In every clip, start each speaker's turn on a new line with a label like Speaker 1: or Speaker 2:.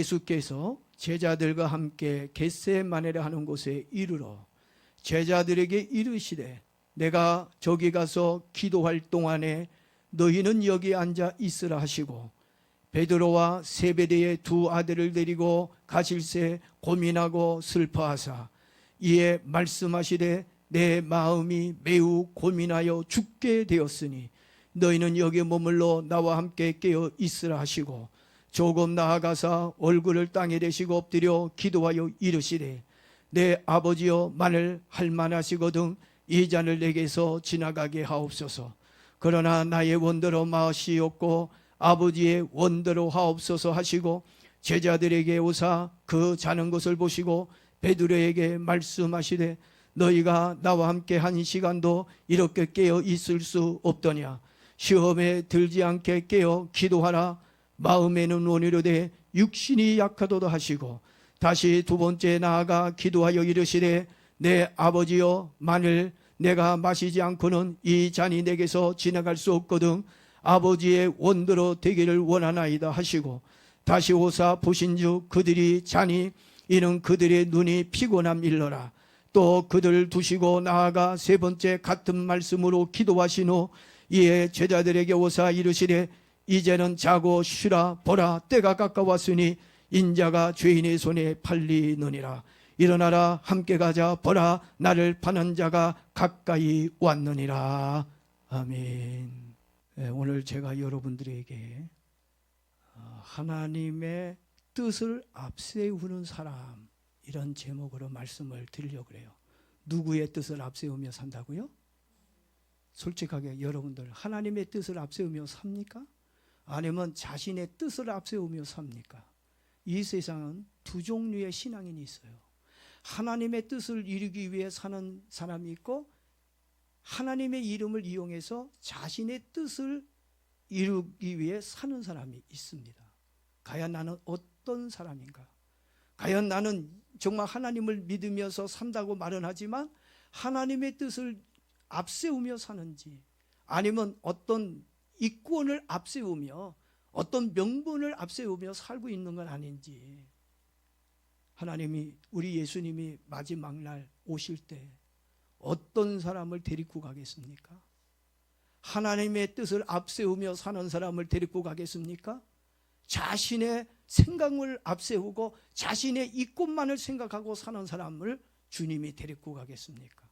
Speaker 1: 예수께서 제자들과 함께 겟세마네라 하는 곳에 이르러 제자들에게 이르시되 내가 저기 가서 기도할 동안에 너희는 여기 앉아 있으라 하시고 베드로와 세베대의 두 아들을 데리고 가실새 고민하고 슬퍼하사 이에 말씀하시되 내 마음이 매우 고민하여 죽게 되었으니 너희는 여기 머물러 나와 함께 깨어 있으라 하시고 조금 나아가사 얼굴을 땅에 대시고 엎드려 기도하여 이르시되 내 아버지여 만일 할만하시거든 이 잔을 내게서 지나가게 하옵소서. 그러나 나의 원대로 마시옵고 아버지의 원대로 하옵소서 하시고 제자들에게 오사 그 자는 것을 보시고 베드로에게 말씀하시되 너희가 나와 함께 한 시간도 이렇게 깨어 있을 수 없더냐. 시험에 들지 않게 깨어 기도하라. 마음에는 원이로되 육신이 약하도다 하시고 다시 두 번째 나아가 기도하여 이르시되 내 아버지여 만일 내가 마시지 않고는 이 잔이 내게서 지나갈 수 없거든 아버지의 원대로 되기를 원하나이다 하시고 다시 오사 보신즉 그들이 자니 이는 그들의 눈이 피곤함 일러라. 또 그들을 두시고 나아가 세 번째 같은 말씀으로 기도하신 후 이에 제자들에게 오사 이르시되 이제는 자고 쉬라. 보라 때가 가까웠으니 인자가 죄인의 손에 팔리느니라. 일어나라 함께 가자. 보라 나를 파는 자가 가까이 왔느니라. 아멘. 오늘 제가 여러분들에게 하나님의 뜻을 앞세우는 사람 이런 제목으로 말씀을 드리려고 해요. 누구의 뜻을 앞세우며 산다고요? 솔직하게 여러분들 하나님의 뜻을 앞세우며 삽니까? 아니면 자신의 뜻을 앞세우며 삽니까? 이 세상은 두 종류의 신앙인이 있어요. 하나님의 뜻을 이루기 위해 사는 사람이 있고 하나님의 이름을 이용해서 자신의 뜻을 이루기 위해 사는 사람이 있습니다. 과연 나는 어떤 사람인가? 과연 나는 정말 하나님을 믿으면서 산다고 말은 하지만 하나님의 뜻을 앞세우며 사는지 아니면 어떤 이권을 앞세우며 어떤 명분을 앞세우며 살고 있는 건 아닌지. 하나님이 우리 예수님이 마지막 날 오실 때 어떤 사람을 데리고 가겠습니까? 하나님의 뜻을 앞세우며 사는 사람을 데리고 가겠습니까? 자신의 생각을 앞세우고 자신의 이권만을 생각하고 사는 사람을 주님이 데리고 가겠습니까?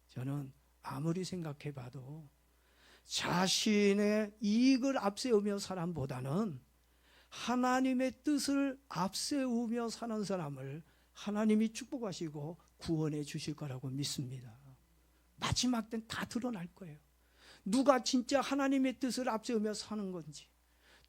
Speaker 1: 저는 아무리 생각해 봐도 자신의 이익을 앞세우며 사람보다는 하나님의 뜻을 앞세우며 사는 사람을 하나님이 축복하시고 구원해 주실 거라고 믿습니다. 마지막 때는 다 드러날 거예요. 누가 진짜 하나님의 뜻을 앞세우며 사는 건지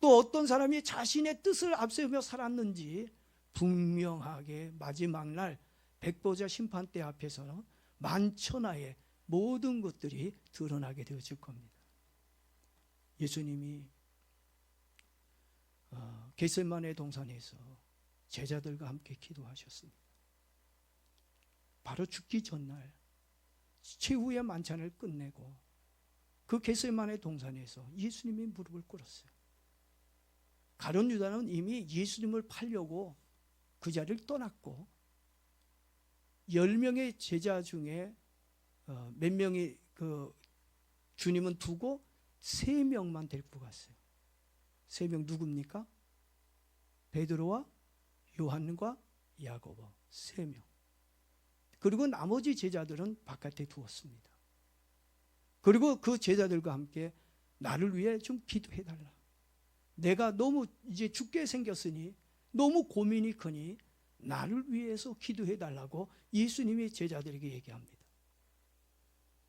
Speaker 1: 또 어떤 사람이 자신의 뜻을 앞세우며 살았는지 분명하게 마지막 날 백보자 심판대 앞에서는 만천하의 모든 것들이 드러나게 되어질 겁니다. 예수님이 겟세마네 동산에서 제자들과 함께 기도하셨습니다. 바로 죽기 전날 최후의 만찬을 끝내고 그 겟세마네 동산에서 예수님이 무릎을 꿇었어요. 가룟 유다는 이미 예수님을 팔려고 그 자리를 떠났고 10명의 제자 중에 몇 명이 그 주님은 두고 3명만 데리고 갔어요. 3명 누굽니까? 베드로와 요한과 야고보 3명. 그리고 나머지 제자들은 바깥에 두었습니다. 그리고 그 제자들과 함께 나를 위해 좀 기도해달라. 내가 너무 이제 죽게 생겼으니 너무 고민이 크니 나를 위해서 기도해달라고 예수님이 제자들에게 얘기합니다.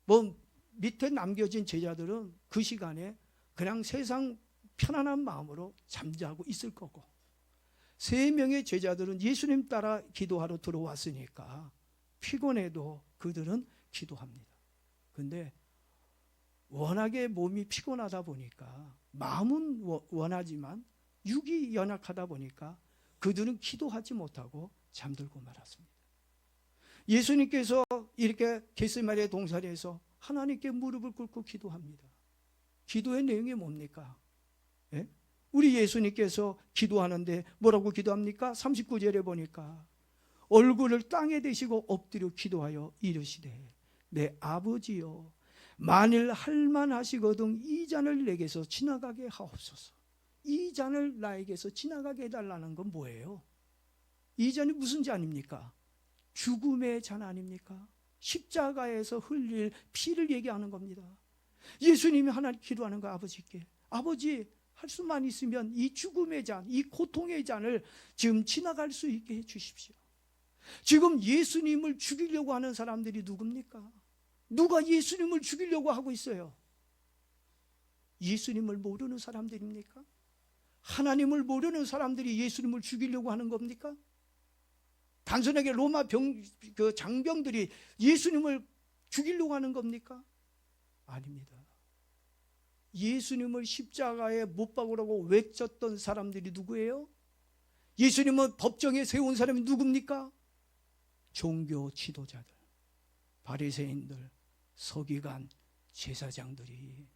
Speaker 1: 뭐 밑에 남겨진 제자들은 그 시간에 그냥 세상 편안한 마음으로 잠자고 있을 거고 3명의 제자들은 예수님 따라 기도하러 들어왔으니까 피곤해도 그들은 기도합니다. 근데 워낙에 몸이 피곤하다 보니까 마음은 원하지만 육이 연약하다 보니까 그들은 기도하지 못하고 잠들고 말았습니다. 예수님께서 이렇게 겟세마네 동산에서 하나님께 무릎을 꿇고 기도합니다. 기도의 내용이 뭡니까? 예? 우리 예수님께서 기도하는데 뭐라고 기도합니까? 39절에 보니까 얼굴을 땅에 대시고 엎드려 기도하여 이르시되 내 아버지여 만일 할만하시거든 이 잔을 내게서 지나가게 하옵소서. 이 잔을 나에게서 지나가게 해달라는 건 뭐예요? 이 잔이 무슨 잔입니까? 죽음의 잔 아닙니까? 십자가에서 흘릴 피를 얘기하는 겁니다. 예수님이 하나님 기도하는 거 아버지께, 아버지 할 수만 있으면 이 죽음의 잔, 이 고통의 잔을 지금 지나갈 수 있게 해 주십시오. 지금 예수님을 죽이려고 하는 사람들이 누굽니까? 누가 예수님을 죽이려고 하고 있어요? 예수님을 모르는 사람들입니까? 하나님을 모르는 사람들이 예수님을 죽이려고 하는 겁니까? 단순하게 로마 장병들이 예수님을 죽이려고 하는 겁니까? 아닙니다. 예수님을 십자가에 못 박으라고 외쳤던 사람들이 누구예요? 예수님은 법정에 세운 사람이 누굽니까? 종교 지도자들, 바리새인들, 서기관, 제사장들이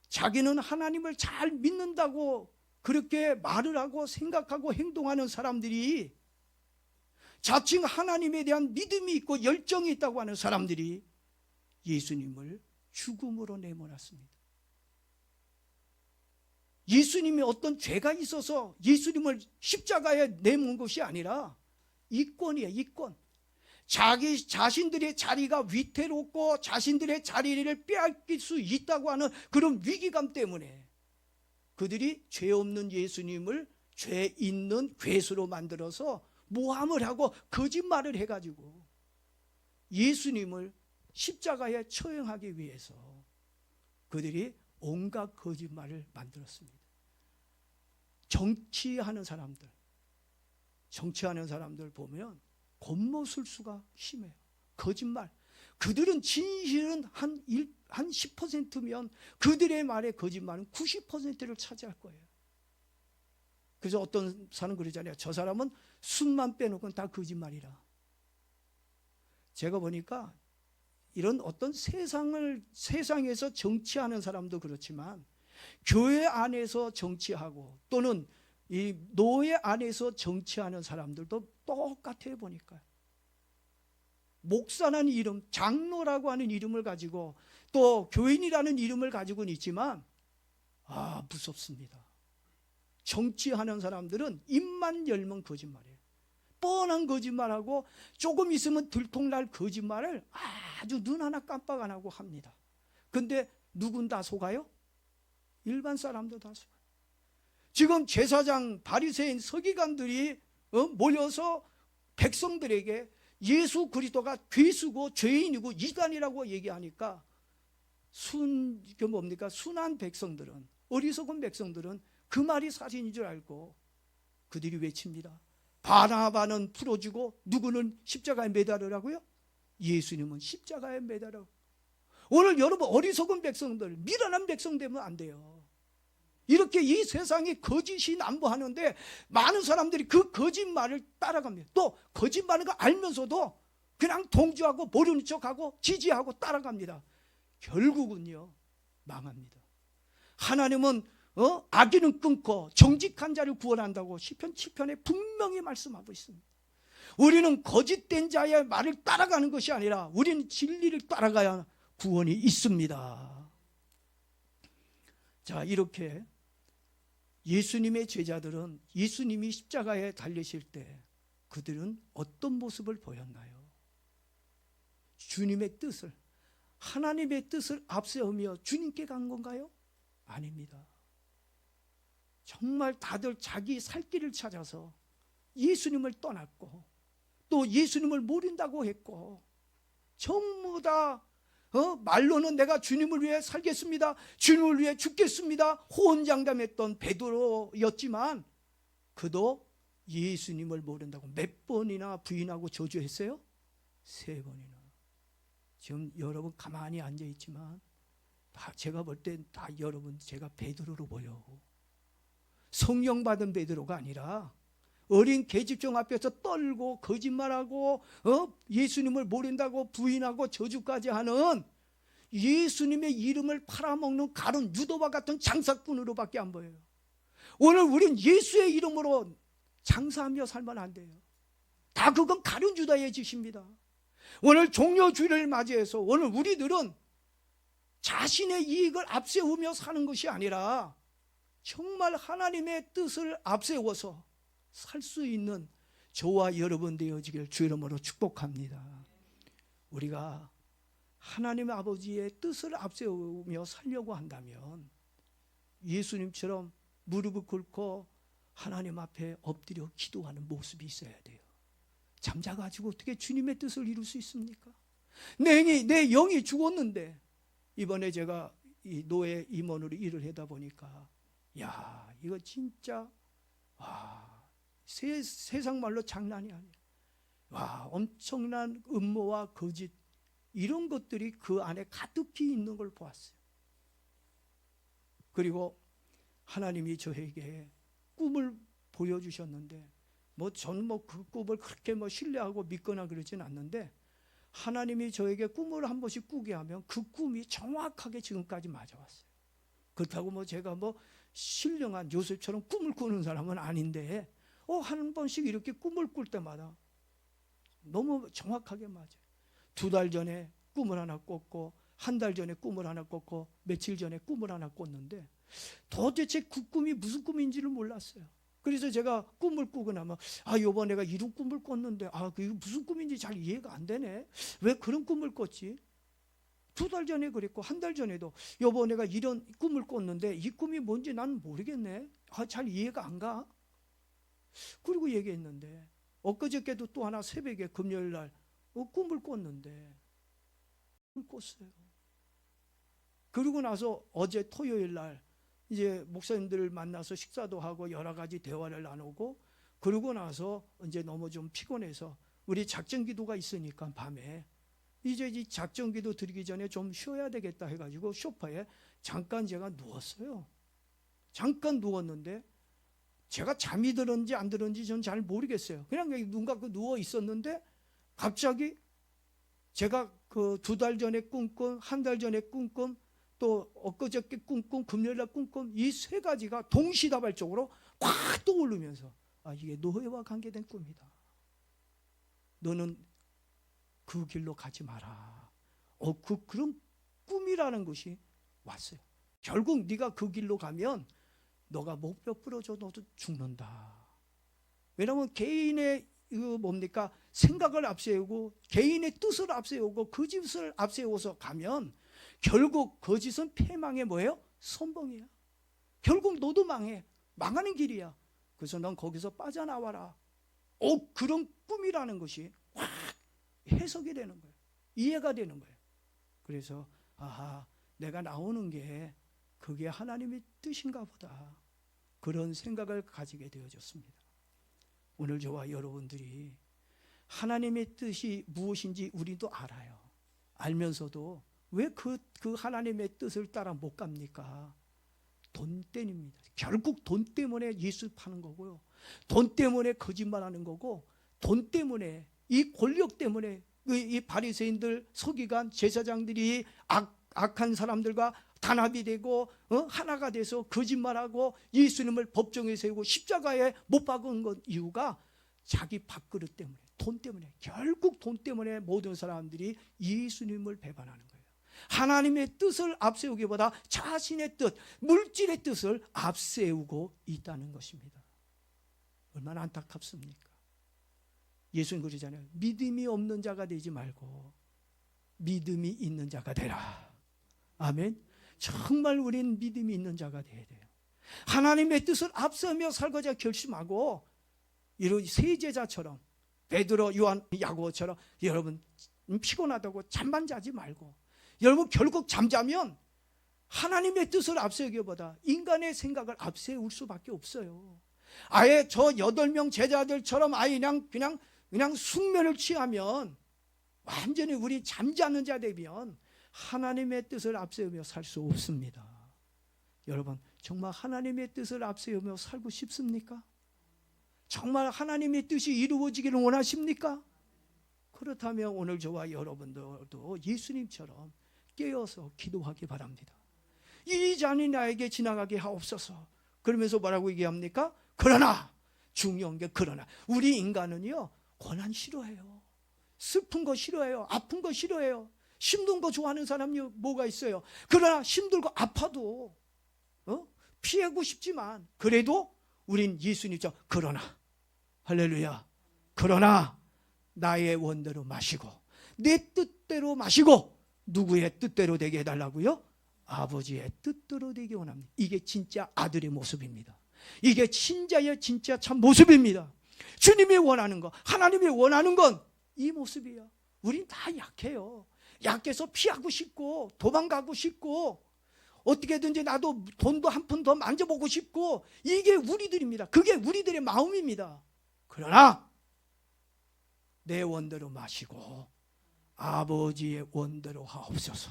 Speaker 1: 자기는 하나님을 잘 믿는다고 그렇게 말을 하고 생각하고 행동하는 사람들이, 자칭 하나님에 대한 믿음이 있고 열정이 있다고 하는 사람들이 예수님을 죽음으로 내몰았습니다. 예수님이 어떤 죄가 있어서 예수님을 십자가에 내몬 것이 아니라 이권이에요. 이권. 자기 자신들의 자리가 위태롭고 자신들의 자리를 빼앗길 수 있다고 하는 그런 위기감 때문에 그들이 죄 없는 예수님을 죄 있는 괴수로 만들어서 모함을 하고 거짓말을 해가지고 예수님을 십자가에 처형하기 위해서 그들이 온갖 거짓말을 만들었습니다. 정치하는 사람들 보면 겉모술수가 심해요. 거짓말. 그들은 진실은 한 10%면 그들의 말의 거짓말은 90%를 차지할 거예요. 그래서 어떤 사람은 그러잖아요. 저 사람은 순만 빼놓고는 다 거짓말이라. 제가 보니까 이런 어떤 세상에서 정치하는 사람도 그렇지만 교회 안에서 정치하고 또는 이 노예 안에서 정치하는 사람들도 똑같아요. 보니까 목사라는 이름, 장로라고 하는 이름을 가지고 또 교인이라는 이름을 가지고는 있지만 무섭습니다. 정치하는 사람들은 입만 열면 거짓말이에요. 뻔한 거짓말하고 조금 있으면 들통날 거짓말을 아주 눈 하나 깜빡 안 하고 합니다. 근데 누군 다 속아요? 일반 사람도 다 속아요. 지금 제사장, 바리새인, 서기관들이 모여서 백성들에게 예수 그리스도가 괴수고 죄인이고 이단이라고 얘기하니까 순한 백성들은, 어리석은 백성들은 그 말이 사실인 줄 알고 그들이 외칩니다. 바나바는 풀어주고 누구는 십자가에 매달으라고요? 예수님은 십자가에 매달아. 오늘 여러분 어리석은 백성들, 미련한 백성 되면 안 돼요. 이렇게 이 세상에 거짓이 난무하는데 많은 사람들이 그 거짓말을 따라갑니다. 또 거짓말인 거 알면서도 그냥 동조하고 모르는 척하고 지지하고 따라갑니다. 결국은요 망합니다. 하나님은 악인은 끊고 정직한 자를 구원한다고 시편 7편에 분명히 말씀하고 있습니다. 우리는 거짓된 자의 말을 따라가는 것이 아니라 우리는 진리를 따라가야 구원이 있습니다. 자, 이렇게 예수님의 제자들은 예수님이 십자가에 달리실 때 그들은 어떤 모습을 보였나요? 주님의 뜻을, 하나님의 뜻을 앞세우며 주님께 간 건가요? 아닙니다. 정말 다들 자기 살 길을 찾아서 예수님을 떠났고 또 예수님을 모른다고 했고 전부 다 말로는 내가 주님을 위해 살겠습니다, 주님을 위해 죽겠습니다 호언장담했던 베드로였지만 그도 예수님을 모른다고 몇 번이나 부인하고 저주했어요? 3번이나. 지금 여러분 가만히 앉아있지만 제가 볼 땐 다 여러분 제가 베드로로 보여. 성령 받은 베드로가 아니라 어린 계집종 앞에서 떨고 거짓말하고 예수님을 모른다고 부인하고 저주까지 하는 예수님의 이름을 팔아먹는 가룟 유다와 같은 장사꾼으로밖에 안 보여요. 오늘 우린 예수의 이름으로 장사하며 살면 안 돼요. 다 그건 가룟 유다의 짓입니다. 오늘 종려주일을 맞이해서 오늘 우리들은 자신의 이익을 앞세우며 사는 것이 아니라 정말 하나님의 뜻을 앞세워서 살 수 있는 저와 여러분 되어지길 주 이름으로 축복합니다. 우리가 하나님 아버지의 뜻을 앞세우며 살려고 한다면 예수님처럼 무릎을 꿇고 하나님 앞에 엎드려 기도하는 모습이 있어야 돼요. 잠자가지고 어떻게 주님의 뜻을 이룰 수 있습니까? 내 영이 죽었는데, 이번에 제가 이 노예 임원으로 일을 하다 보니까 야, 이거 진짜 세상 말로 장난이 아니야. 엄청난 음모와 거짓, 이런 것들이 그 안에 가득히 있는 걸 보았어요. 그리고 하나님이 저에게 꿈을 보여주셨는데, 저는 그 꿈을 그렇게 신뢰하고 믿거나 그러진 않는데, 하나님이 저에게 꿈을 한 번씩 꾸게 하면 그 꿈이 정확하게 지금까지 맞아왔어요. 그렇다고 제가 신령한 요셉처럼 꿈을 꾸는 사람은 아닌데, 한 번씩 이렇게 꿈을 꿀 때마다 너무 정확하게 맞아요. 2달 전에 꿈을 하나 꿨고, 1달 전에 꿈을 하나 꿨고, 며칠 전에 꿈을 하나 꿨는데 도대체 그 꿈이 무슨 꿈인지를 몰랐어요. 그래서 제가 꿈을 꾸고 나면 요번 내가 이런 꿈을 꿨는데 그게 무슨 꿈인지 잘 이해가 안 되네. 왜 그런 꿈을 꿨지? 2달 전에 그랬고 1달 전에도 여보 내가 이런 꿈을 꿨는데 이 꿈이 뭔지 난 모르겠네. 잘 이해가 안 가. 그리고 얘기했는데 엊그저께도 또 하나 새벽에 금요일 날 꿈을 꿨는데 꿨어요. 그리고 나서 어제 토요일 날 이제 목사님들을 만나서 식사도 하고 여러 가지 대화를 나누고, 그러고 나서 이제 너무 좀 피곤해서 우리 작전 기도가 있으니까 밤에 이제 이 작전 기도 드리기 전에 좀 쉬어야 되겠다 해가지고 소파에 잠깐 제가 누웠어요. 잠깐 누웠는데 제가 잠이 들었는지 안 들었는지 전 잘 모르겠어요. 그냥 눈 감고 누워 있었는데 갑자기 제가 그 2달 전에 꿈꾼, 1달 전에 꿈꾼, 또 엊그저께 꿈꾼, 금요일날 꿈꾼, 이 3가지가 동시다발적으로 확 떠오르면서 이게 노예와 관계된 꿈이다. 너는 그 길로 가지 마라. 그런 꿈이라는 것이 왔어요. 결국 네가 그 길로 가면 너가 목뼈 부러져 너도 죽는다. 왜냐하면 개인의 생각을 앞세우고 개인의 뜻을 앞세우고 그 짓을 앞세워서 가면 결국 그 짓은 패망의 뭐예요? 선봉이야. 결국 너도 망해. 망하는 길이야. 그래서 넌 거기서 빠져나와라. 그런 꿈이라는 것이 확 해석이 되는 거예요. 이해가 되는 거예요. 그래서 내가 나오는 게 그게 하나님의 뜻인가 보다. 그런 생각을 가지게 되어졌습니다. 오늘 저와 여러분들이 하나님의 뜻이 무엇인지 우리도 알아요. 알면서도 왜 그 하나님의 뜻을 따라 못 갑니까? 돈 때문입니다. 결국 돈 때문에 예수 파는 거고요. 돈 때문에 거짓말하는 거고, 돈 때문에 이 권력 때문에 이 바리새인들, 서기관, 제사장들이 악한 사람들과 단합이 되고 하나가 돼서 거짓말하고 예수님을 법정에 세우고 십자가에 못 박은 것 이유가 자기 밥그릇 때문에, 돈 때문에, 결국 돈 때문에 모든 사람들이 예수님을 배반하는 거예요. 하나님의 뜻을 앞세우기보다 자신의 뜻, 물질의 뜻을 앞세우고 있다는 것입니다. 얼마나 안타깝습니까? 예수님 그러잖아요. 믿음이 없는 자가 되지 말고 믿음이 있는 자가 되라. 아멘. 정말 우리는 믿음이 있는 자가 되어야 돼요. 하나님의 뜻을 앞서며 살고자 결심하고, 이런 세 제자처럼 베드로, 요한, 야고보처럼 여러분 피곤하다고 잠만 자지 말고, 여러분 결국 잠자면 하나님의 뜻을 앞세우기보다 인간의 생각을 앞세울 수밖에 없어요. 아예 저 8명 제자들처럼 그냥 숙면을 취하면, 완전히 우리 잠자는 자 되면 하나님의 뜻을 앞세우며 살 수 없습니다. 여러분 정말 하나님의 뜻을 앞세우며 살고 싶습니까? 정말 하나님의 뜻이 이루어지기를 원하십니까? 그렇다면 오늘 저와 여러분들도 예수님처럼 깨어서 기도하기 바랍니다. 이 잔이 나에게 지나가게 하옵소서. 그러면서 뭐라고 얘기합니까? 그러나, 중요한 게 그러나, 우리 인간은요 고난 싫어해요. 슬픈 거 싫어해요. 아픈 거 싫어해요. 힘든 거 좋아하는 사람이 뭐가 있어요? 그러나 힘들고 아파도 피하고 싶지만 그래도 우린 예수님처럼 그러나, 할렐루야, 그러나 나의 원대로 마시고 내 뜻대로 마시고 누구의 뜻대로 되게 해달라고요? 아버지의 뜻대로 되게 원합니다. 이게 진짜 아들의 모습입니다. 이게 진짜의 진짜 참 모습입니다. 주님이 원하는 거, 하나님이 원하는 건 이 모습이에요. 우린 다 약해요. 약해서 피하고 싶고 도망가고 싶고 어떻게든지 나도 돈도 한 푼 더 만져보고 싶고, 이게 우리들입니다. 그게 우리들의 마음입니다. 그러나 내 원대로 마시고 아버지의 원대로 하옵소서.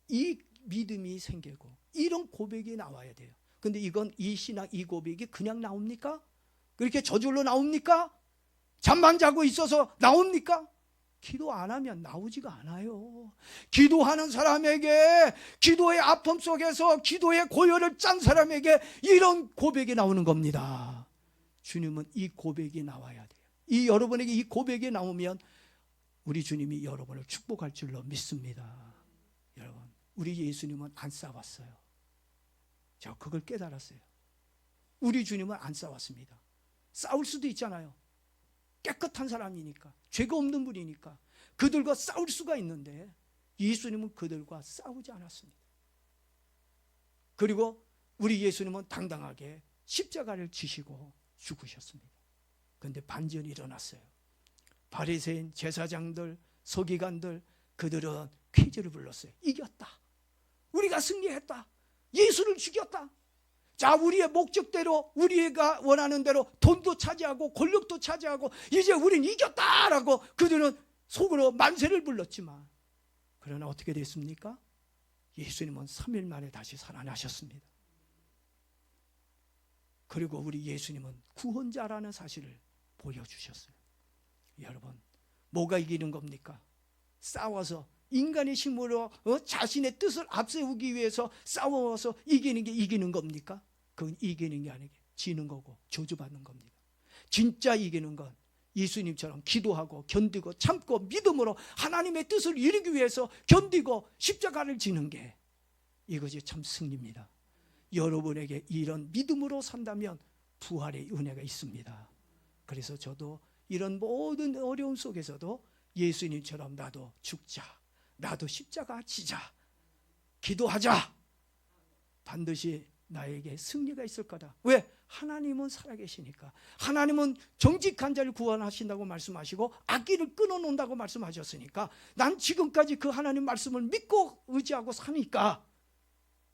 Speaker 1: 이 믿음이 생기고 이런 고백이 나와야 돼요. 근데 이건 이 신앙, 이 고백이 그냥 나옵니까? 그렇게 저절로 나옵니까? 잠만 자고 있어서 나옵니까? 기도 안 하면 나오지가 않아요. 기도하는 사람에게, 기도의 아픔 속에서 기도의 고열을 짠 사람에게 이런 고백이 나오는 겁니다. 주님은 이 고백이 나와야 돼요. 여러분에게 이 고백이 나오면 우리 주님이 여러분을 축복할 줄로 믿습니다. 여러분, 우리 예수님은 안 싸웠어요. 저 그걸 깨달았어요. 우리 주님은 안 싸웠습니다. 싸울 수도 있잖아요. 깨끗한 사람이니까, 죄가 없는 분이니까 그들과 싸울 수가 있는데 예수님은 그들과 싸우지 않았습니다. 그리고 우리 예수님은 당당하게 십자가를 지시고 죽으셨습니다. 그런데 반전이 일어났어요. 바리새인, 제사장들, 서기관들, 그들은 퀴즈를 불렀어요. 이겼다. 우리가 승리했다. 예수를 죽였다. 자, 우리의 목적대로, 우리가 원하는 대로 돈도 차지하고 권력도 차지하고 이제 우린 이겼다라고 그들은 속으로 만세를 불렀지만, 그러나 어떻게 됐습니까? 예수님은 3일 만에 다시 살아나셨습니다. 그리고 우리 예수님은 구원자라는 사실을 보여주셨어요. 여러분, 뭐가 이기는 겁니까? 싸워서 인간의 힘으로 자신의 뜻을 앞세우기 위해서 싸워서 이기는 게 이기는 겁니까? 그건 이기는 게 아니고 지는 거고 저주받는 겁니다. 진짜 이기는 건 예수님처럼 기도하고 견디고 참고 믿음으로 하나님의 뜻을 이루기 위해서 견디고 십자가를 지는 게, 이것이 참 승리입니다. 여러분에게 이런 믿음으로 산다면 부활의 은혜가 있습니다. 그래서 저도 이런 모든 어려움 속에서도 예수님처럼 나도 죽자, 나도 십자가 지자, 기도하자, 반드시 나에게 승리가 있을 거다. 왜? 하나님은 살아계시니까. 하나님은 정직한 자를 구원하신다고 말씀하시고 악기를 끊어놓는다고 말씀하셨으니까 난 지금까지 그 하나님 말씀을 믿고 의지하고 사니까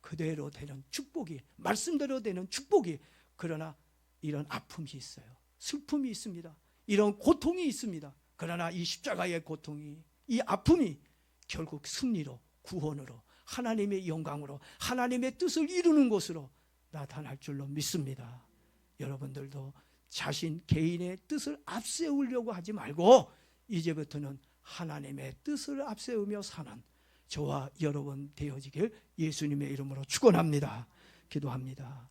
Speaker 1: 그대로 되는 축복이, 말씀대로 되는 축복이. 그러나 이런 아픔이 있어요. 슬픔이 있습니다. 이런 고통이 있습니다. 그러나 이 십자가의 고통이, 이 아픔이 결국 승리로, 구원으로, 하나님의 영광으로, 하나님의 뜻을 이루는 것으로 나타날 줄로 믿습니다. 여러분들도 자신 개인의 뜻을 앞세우려고 하지 말고 이제부터는 하나님의 뜻을 앞세우며 사는 저와 여러분 되어지길 예수님의 이름으로 축원합니다. 기도합니다.